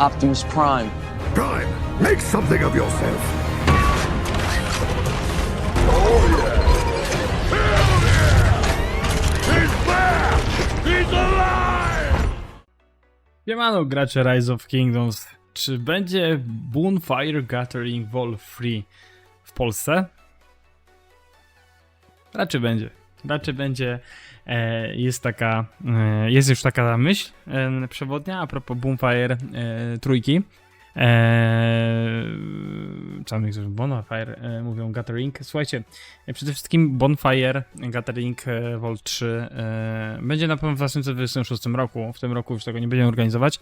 Optimus Prime. Prime, make something of yourself. Siemano gracze Rise of Kingdoms. Czy będzie Bonfire Gathering Vol 3 w Polsce? Raczej będzie. Raczej będzie. Jest już taka myśl przewodnia a propos Bonfire trójki. Czemu niektórzy Bonfire mówią Gathering. Słuchajcie, przede wszystkim Bonfire Gathering Vol 3 będzie na pewno w 2026 roku. W tym roku już tego nie będziemy organizować,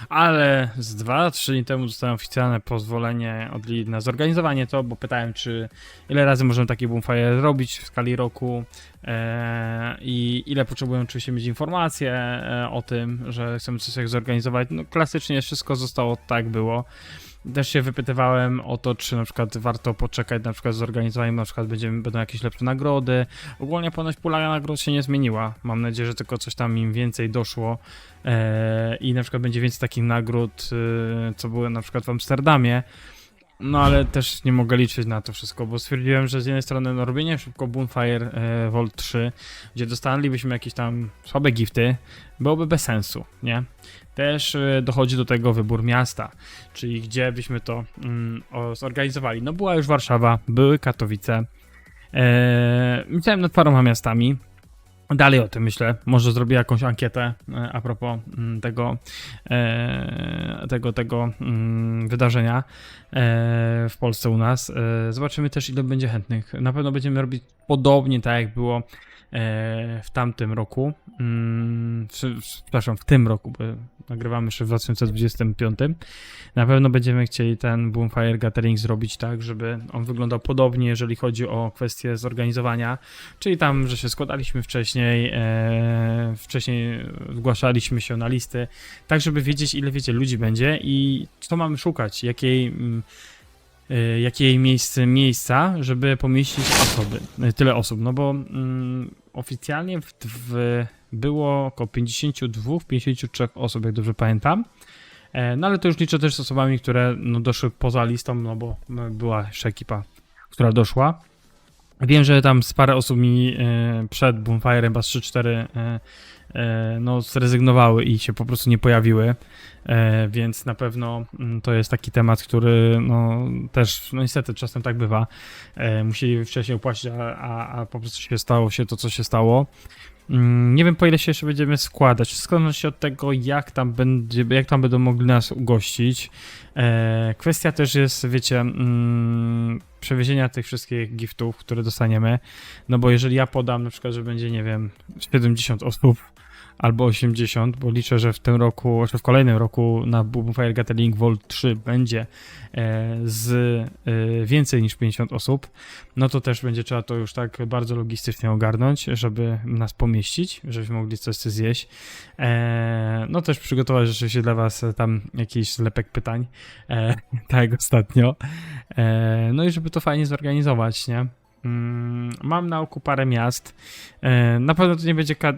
ale z 2-3 dni temu dostałem oficjalne pozwolenie od Lili na zorganizowanie to, bo pytałem, czy ile razy możemy taki Bonfire robić w skali roku i ile potrzebują oczywiście mieć informacje o tym, że chcemy coś zorganizować. No klasycznie wszystko zostało tak było. Też się wypytywałem o to, czy na przykład warto poczekać na przykład z zorganizowaniem, na przykład będą jakieś lepsze nagrody. Ogólnie ponoć pula nagród się nie zmieniła. Mam nadzieję, że tylko coś tam im więcej doszło i na przykład będzie więcej takich nagród, co były na przykład w Amsterdamie. No ale też nie mogę liczyć na to wszystko, bo stwierdziłem, że z jednej strony no, robienie szybko Bonfire Vol 3, gdzie dostalibyśmy jakieś tam słabe gifty, byłoby bez sensu, nie? Też dochodzi do tego wybór miasta, czyli gdzie byśmy to zorganizowali. No była już Warszawa, były Katowice, myślałem nad paroma miastami. Dalej o tym myślę, może zrobię jakąś ankietę a propos tego wydarzenia w Polsce u nas. Zobaczymy też, ile będzie chętnych. Na pewno będziemy robić podobnie tak jak było w tamtym roku, przepraszam, w tym roku, bo nagrywamy jeszcze w 2025. Na pewno będziemy chcieli ten Bonfire Gathering zrobić tak, żeby on wyglądał podobnie, jeżeli chodzi o kwestię zorganizowania, czyli tam, że się składaliśmy wcześniej zgłaszaliśmy się na listy, tak żeby wiedzieć, ile ludzi będzie i co mamy szukać, jakiej miejsca, żeby pomieścić tyle osób, no bo oficjalnie było około 52-53 osób, jak dobrze pamiętam, no ale to już liczę też z osobami, które no, doszły poza listą, no bo była jeszcze ekipa, która doszła. Wiem, że tam z parę osób mi przed Bonfire'em, chyba 3-4 no zrezygnowały i się po prostu nie pojawiły, więc na pewno to jest taki temat, który no też, no niestety czasem tak bywa, musieli wcześniej opłacić, a po prostu stało się to, co się stało. Nie wiem, po ile się jeszcze będziemy składać. Wszystko zależy od tego, jak tam będą mogli nas ugościć. Kwestia też jest, wiecie, przewiezienia tych wszystkich giftów, które dostaniemy. No bo jeżeli ja podam na przykład, że będzie, nie wiem, 70 osób albo 80, bo liczę, że w tym roku, czy w kolejnym roku na Bonfire Gathering Vol 3 będzie więcej niż 50 osób, no to też będzie trzeba to już tak bardzo logistycznie ogarnąć, żeby nas pomieścić, żebyśmy mogli coś zjeść. No też przygotować rzeczywiście dla was tam jakiś zlepek pytań, tak jak ostatnio. No i żeby to fajnie zorganizować, nie? Mam na oku parę miast. Na pewno to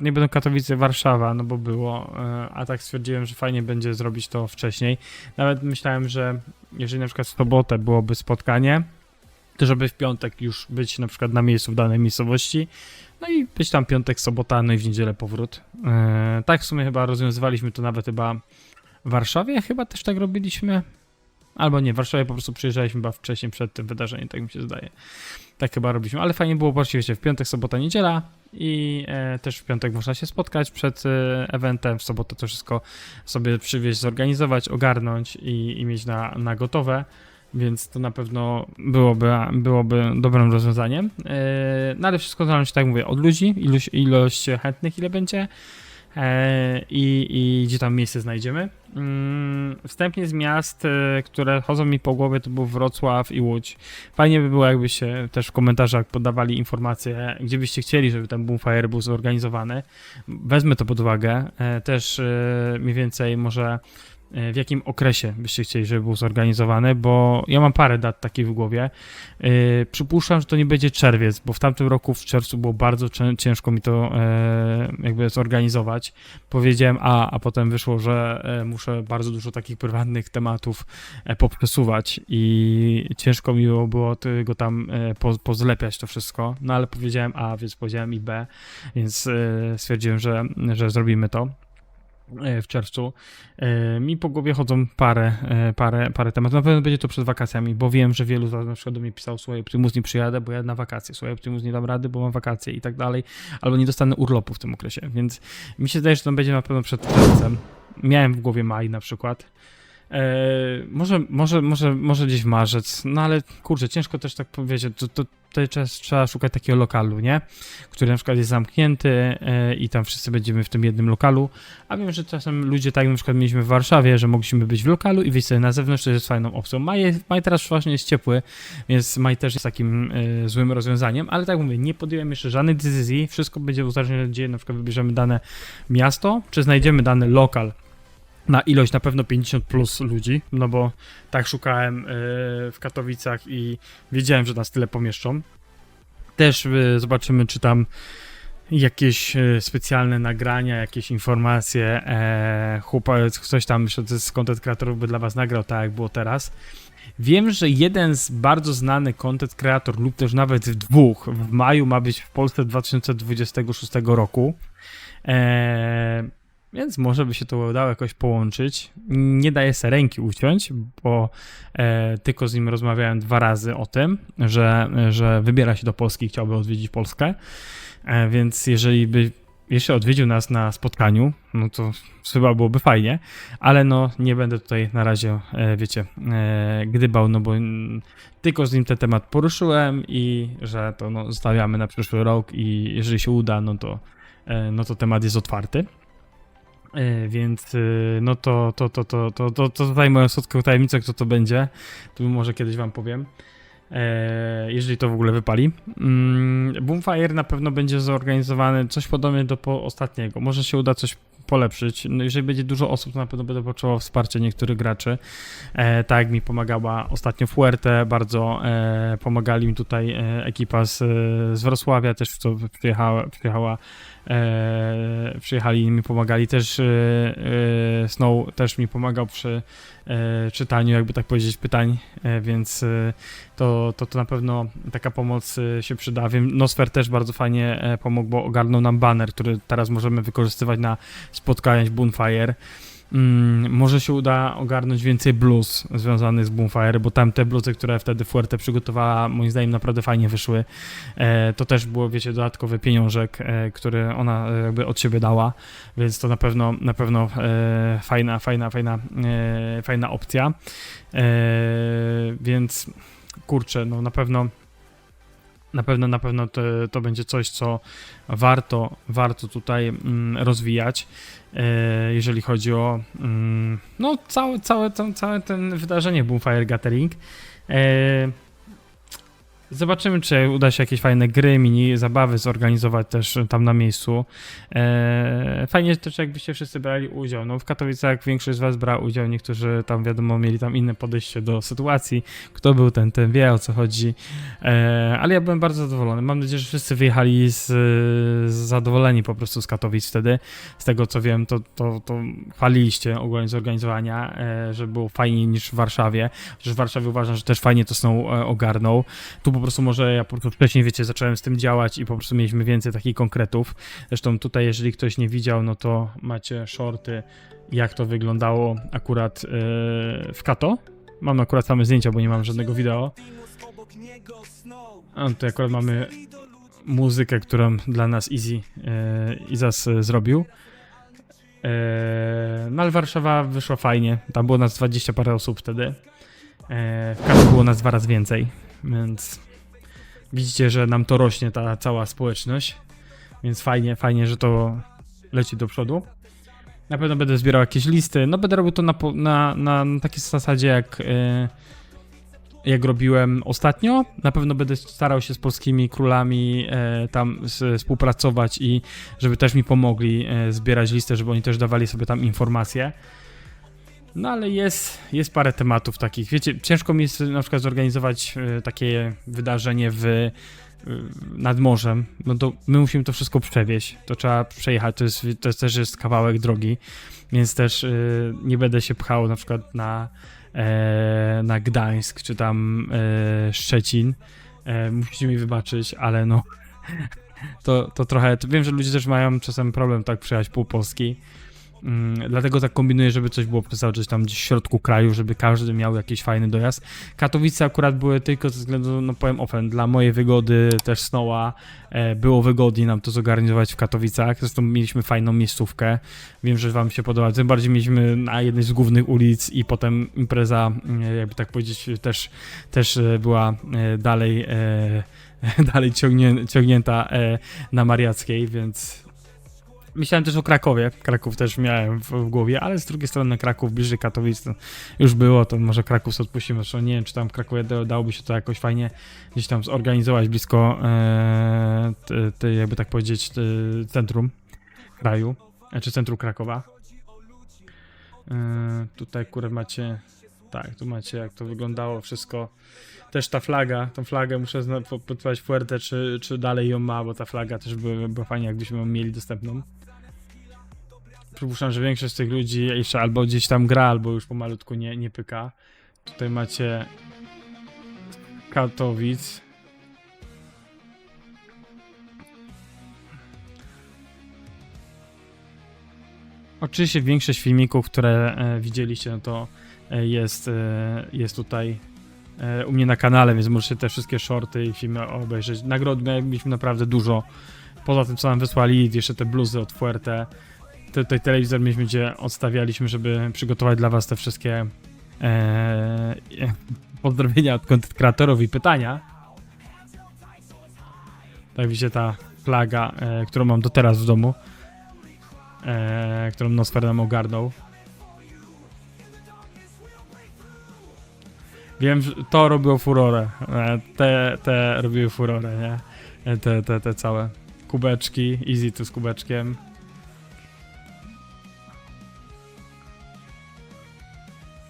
nie będą Katowice, Warszawa, no bo było, a tak stwierdziłem, że fajnie będzie zrobić to wcześniej. Nawet myślałem, że jeżeli na przykład w sobotę byłoby spotkanie, to żeby w piątek już być na przykład na miejscu w danej miejscowości, no i być tam piątek, sobota, no i w niedzielę powrót. Tak w sumie chyba rozwiązywaliśmy to nawet chyba w Warszawie, chyba też tak robiliśmy. Albo nie, w Warszawie po prostu przyjeżdżaliśmy chyba wcześniej przed tym wydarzeniem, tak mi się zdaje. Tak chyba robiliśmy, ale fajnie było, właśnie wiecie, w piątek, sobota, niedziela i też w piątek można się spotkać przed eventem, w sobotę to wszystko sobie przywieźć, zorganizować, ogarnąć i mieć na gotowe, więc to na pewno byłoby dobrym rozwiązaniem. No ale wszystko zależy, tak jak mówię, od ludzi, ilość chętnych, ile będzie. I gdzie tam miejsce znajdziemy. Wstępnie z miast, które chodzą mi po głowie, to był Wrocław i Łódź. Fajnie by było, jakbyście też w komentarzach podawali informacje, gdzie byście chcieli, żeby ten Bonfire był zorganizowany. Wezmę to pod uwagę. Też mniej więcej może w jakim okresie byście chcieli, żeby był zorganizowany, bo ja mam parę dat takich w głowie. Przypuszczam, że to nie będzie czerwiec, bo w tamtym roku w czerwcu było bardzo ciężko mi to jakby zorganizować. Powiedziałem a potem wyszło, że muszę bardzo dużo takich prywatnych tematów poprzesuwać i ciężko mi było tego tam pozlepiać to wszystko, no ale powiedziałem A, więc powiedziałem i B, więc stwierdziłem, że zrobimy to w czerwcu. Mi po głowie chodzą parę tematów. Na pewno będzie to przed wakacjami, bo wiem, że wielu z was na przykład do mnie pisało: słuchaj, Optimus, nie przyjadę, bo ja na wakacje, słuchaj, Optimus, nie dam rady, bo mam wakacje i tak dalej, albo nie dostanę urlopu w tym okresie, więc mi się zdaje, że to będzie na pewno przed czerwcem. Miałem w głowie maj na przykład. Może gdzieś w marzec, no ale kurczę, ciężko też tak powiedzieć, tutaj trzeba szukać takiego lokalu, nie? Który na przykład jest zamknięty i tam wszyscy będziemy w tym jednym lokalu, a wiem, że czasem ludzie, tak jak na przykład mieliśmy w Warszawie, że mogliśmy być w lokalu i wyjść sobie na zewnątrz, to jest fajną opcją. Maj teraz właśnie jest ciepły, więc maj też jest takim złym rozwiązaniem, ale tak jak mówię, nie podjąłem jeszcze żadnej decyzji, wszystko będzie uzależnione, gdzie na przykład wybierzemy dane miasto, czy znajdziemy dany lokal na ilość na pewno 50 plus ludzi, no bo tak szukałem w Katowicach i wiedziałem, że nas tyle pomieszczą. Też zobaczymy, czy tam jakieś specjalne nagrania, jakieś informacje, ktoś tam z content creatorów by dla was nagrał, tak jak było teraz. Wiem, że jeden z bardzo znany content creator lub też nawet dwóch w maju ma być w Polsce 2026 roku. Więc może by się to udało jakoś połączyć. Nie daję sobie ręki uciąć, bo tylko z nim rozmawiałem 2 razy o tym, że wybiera się do Polski i chciałby odwiedzić Polskę. Więc jeżeli by jeszcze odwiedził nas na spotkaniu, no to chyba byłoby fajnie, ale no nie będę tutaj na razie, wiecie, gdybał, no bo tylko z nim ten temat poruszyłem i że to no, zostawiamy na przyszły rok i jeżeli się uda, no to temat jest otwarty. Więc no to tutaj moją słodką tajemnicę, kto to będzie, to może kiedyś wam powiem, jeżeli to w ogóle wypali. Boomfire na pewno będzie zorganizowany coś podobnie do ostatniego, może się uda coś polepszyć. No jeżeli będzie dużo osób, to na pewno będę potrzebował wsparcia niektórych graczy, tak jak mi pomagała ostatnio Fuerte, bardzo pomagali mi tutaj ekipa z Wrocławia, też co przyjechali i mi pomagali, też Snow też mi pomagał przy czytaniu, jakby tak powiedzieć, pytań, więc to na pewno taka pomoc się przyda. Wiem, Nosfer też bardzo fajnie pomógł, bo ogarnął nam banner, który teraz możemy wykorzystywać na spotkaniach Boomfire. Może się uda ogarnąć więcej bluz związanych z Boomfire, bo tam te bluzy, które wtedy Fuerte przygotowała, moim zdaniem naprawdę fajnie wyszły. To też było, wiecie, dodatkowy pieniążek, który ona jakby od siebie dała, więc to na pewno fajna opcja. Więc kurczę, no na pewno to będzie coś, co warto tutaj rozwijać, jeżeli chodzi o no całe ten wydarzenie Boomfire Gathering. Zobaczymy, czy uda się jakieś fajne gry, mini zabawy zorganizować też tam na miejscu. Fajnie też, jakbyście wszyscy brali udział. No w Katowicach większość z was brała udział, niektórzy tam wiadomo mieli tam inne podejście do sytuacji. Kto był, ten wie, o co chodzi. Ale ja byłem bardzo zadowolony. Mam nadzieję, że wszyscy wyjechali zadowoleni po prostu z Katowic wtedy. Z tego co wiem, to chwaliliście ogólnie zorganizowania, że było fajniej niż w Warszawie. Chociaż w Warszawie uważam, że też fajnie to Snow ogarnął. Tu po prostu może ja po prostu wcześniej, wiecie, zacząłem z tym działać i po prostu mieliśmy więcej takich konkretów. Zresztą tutaj, jeżeli ktoś nie widział, no to macie shorty, jak to wyglądało akurat w Kato. Mam akurat same zdjęcia, bo nie mam żadnego wideo. A tutaj akurat mamy muzykę, którą dla nas Izas zrobił. No ale Warszawa wyszła fajnie. Tam było nas 20 parę osób wtedy. W Kato było nas 2 razy więcej. Więc widzicie, że nam to rośnie, ta cała społeczność, więc fajnie, że to leci do przodu. Na pewno będę zbierał jakieś listy, no będę robił to na takiej zasadzie jak robiłem ostatnio. Na pewno będę starał się z polskimi królami tam współpracować i żeby też mi pomogli zbierać listę, żeby oni też dawali sobie tam informacje. No ale jest parę tematów takich. Wiecie, ciężko mi jest na przykład zorganizować takie wydarzenie nad morzem. No to my musimy to wszystko przewieźć. To trzeba przejechać. To też jest kawałek drogi. Więc też nie będę się pchał na przykład na Gdańsk czy tam Szczecin. Musicie mi wybaczyć, ale no to trochę. Wiem, że ludzie też mają czasem problem tak przejechać pół Polski. Dlatego tak kombinuję, żeby coś było przez cały czas tam gdzieś w środku kraju, żeby każdy miał jakiś fajny dojazd. Katowice akurat były tylko ze względu, no powiem offen, dla mojej wygody, też Snowa, było wygodniej nam to zorganizować w Katowicach. Zresztą mieliśmy fajną miejscówkę. Wiem, że wam się podoba. Tym bardziej mieliśmy na jednej z głównych ulic i potem impreza, jakby tak powiedzieć, też była dalej ciągnięta na Mariackiej, więc myślałem też o Krakowie. Kraków też miałem w głowie, ale z drugiej strony Kraków bliżej Katowic to już było, to może Kraków sobie odpuścimy. Zresztą nie wiem, czy tam w Krakowie dałoby się to jakoś fajnie gdzieś tam zorganizować blisko jakby tak powiedzieć centrum kraju, czy centrum Krakowa. Tutaj macie, tak, tu macie jak to wyglądało wszystko. Też ta flaga, tą flagę muszę podpisać Fuerte, czy dalej ją ma, bo ta flaga też była fajnie, jakbyśmy ją mieli dostępną. Przypuszczam, że większość z tych ludzi jeszcze albo gdzieś tam gra, albo już pomalutku nie pyka. Tutaj macie Katowic. Oczywiście większość filmików, które widzieliście, no to jest tutaj u mnie na kanale, więc możecie te wszystkie shorty i filmy obejrzeć. Nagród mieliśmy naprawdę dużo. Poza tym, co nam wysłali, jeszcze te bluzy od Fuerte. Tutaj telewizor mieliśmy, gdzie odstawialiśmy, żeby przygotować dla was te wszystkie pozdrowienia od content kreatorów i pytania. Tak widzicie, ta flaga, którą mam do teraz w domu, którą Nosfer nam ogarnął. Wiem, że to robiło furorę. Te robiły furorę, nie? Te całe kubeczki, easy tu z kubeczkiem.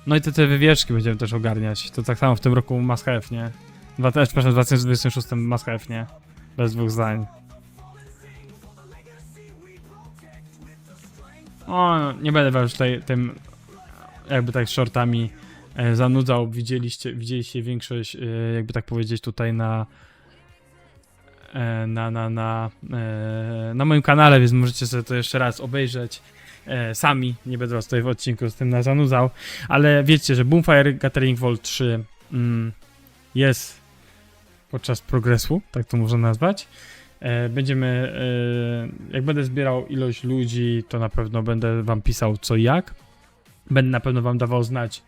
No i te wywieszki będziemy też ogarniać. To tak samo w tym roku must have, nie? Przepraszam, w 2026 must have, nie? Bez dwóch zdań. O, nie będę was tutaj tym jakby tak shortami zanudzał. Widzieliście większość, jakby tak powiedzieć, tutaj na moim kanale, więc możecie sobie to jeszcze raz obejrzeć sami. Nie będę was tutaj w odcinku z tym zanudzał, ale wiecie, że Boomfire Gathering Vault 3 jest podczas progresu, tak to można nazwać. Będziemy, jak będę zbierał ilość ludzi, to na pewno będę wam pisał co i jak. Będę na pewno wam dawał znać,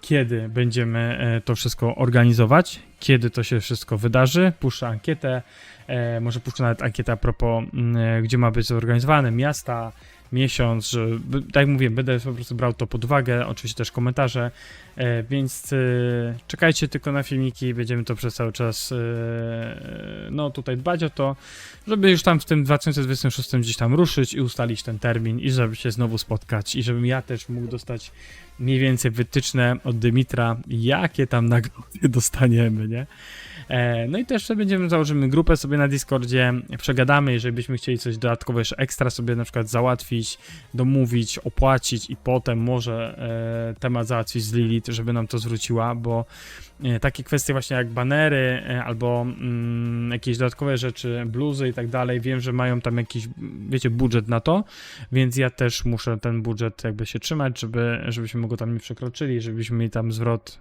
kiedy będziemy to wszystko organizować, kiedy to się wszystko wydarzy. Puszczę ankietę, może puszczę nawet ankietę a propos, gdzie ma być zorganizowane, miasta, miesiąc, że, tak jak mówię, będę po prostu brał to pod uwagę, oczywiście też komentarze, więc czekajcie tylko na filmiki, będziemy to przez cały czas no tutaj dbać o to, żeby już tam w tym 2026 gdzieś tam ruszyć i ustalić ten termin i żeby się znowu spotkać i żebym ja też mógł dostać mniej więcej wytyczne od Dymitra, jakie tam nagrody dostaniemy, nie? No i też założymy grupę sobie na Discordzie, przegadamy, jeżeli byśmy chcieli coś dodatkowo jeszcze ekstra sobie na przykład załatwić, domówić, opłacić i potem może temat załatwić z Lilith, żeby nam to zwróciła, bo takie kwestie właśnie jak banery albo jakieś dodatkowe rzeczy, bluzy i tak dalej, wiem, że mają tam jakiś, wiecie, budżet na to, więc ja też muszę ten budżet jakby się trzymać, żebyśmy go tam nie przekroczyli, żebyśmy mieli tam zwrot.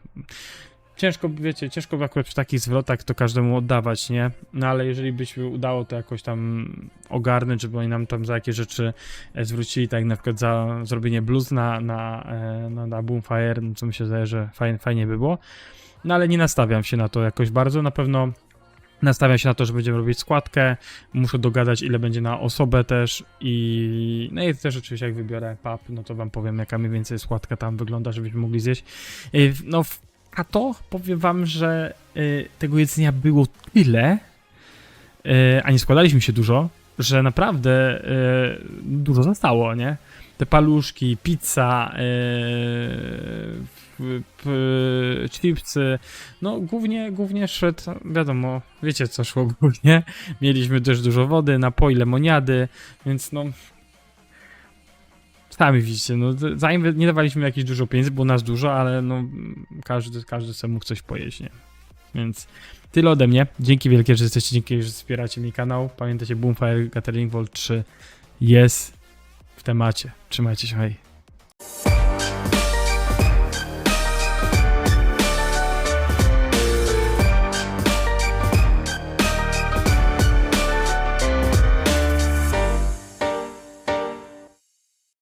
Ciężko, wiecie, ciężko akurat przy takich zwrotach to każdemu oddawać, nie? No ale jeżeli by się udało to jakoś tam ogarnąć, żeby oni nam tam za jakieś rzeczy zwrócili, tak jak na przykład za zrobienie blues na Boomfire, no co mi się zdaje, że fajnie by było. No ale nie nastawiam się na to jakoś bardzo, na pewno nastawiam się na to, że będziemy robić składkę, muszę dogadać ile będzie na osobę też i no i też oczywiście jak wybiorę pub, no to wam powiem jaka mniej więcej składka tam wygląda, żebyśmy mogli zjeść. No a to powiem wam, że tego jedzenia było tyle, a nie składaliśmy się dużo, że naprawdę dużo zostało, nie? te paluszki, pizza, chipsy, no głównie szedł, wiadomo, wiecie co szło głównie, mieliśmy też dużo wody, napoi, lemoniady, więc no sami widzicie, no nie dawaliśmy jakieś dużo pieniędzy, było nas dużo, ale no każdy sobie mógł coś pojeść, nie? Więc tyle ode mnie, dzięki wielkie, że jesteście, dzięki, że wspieracie mi kanał, pamiętajcie, Bonfire Gathering Vault 3 jest w temacie, trzymajcie się, hej.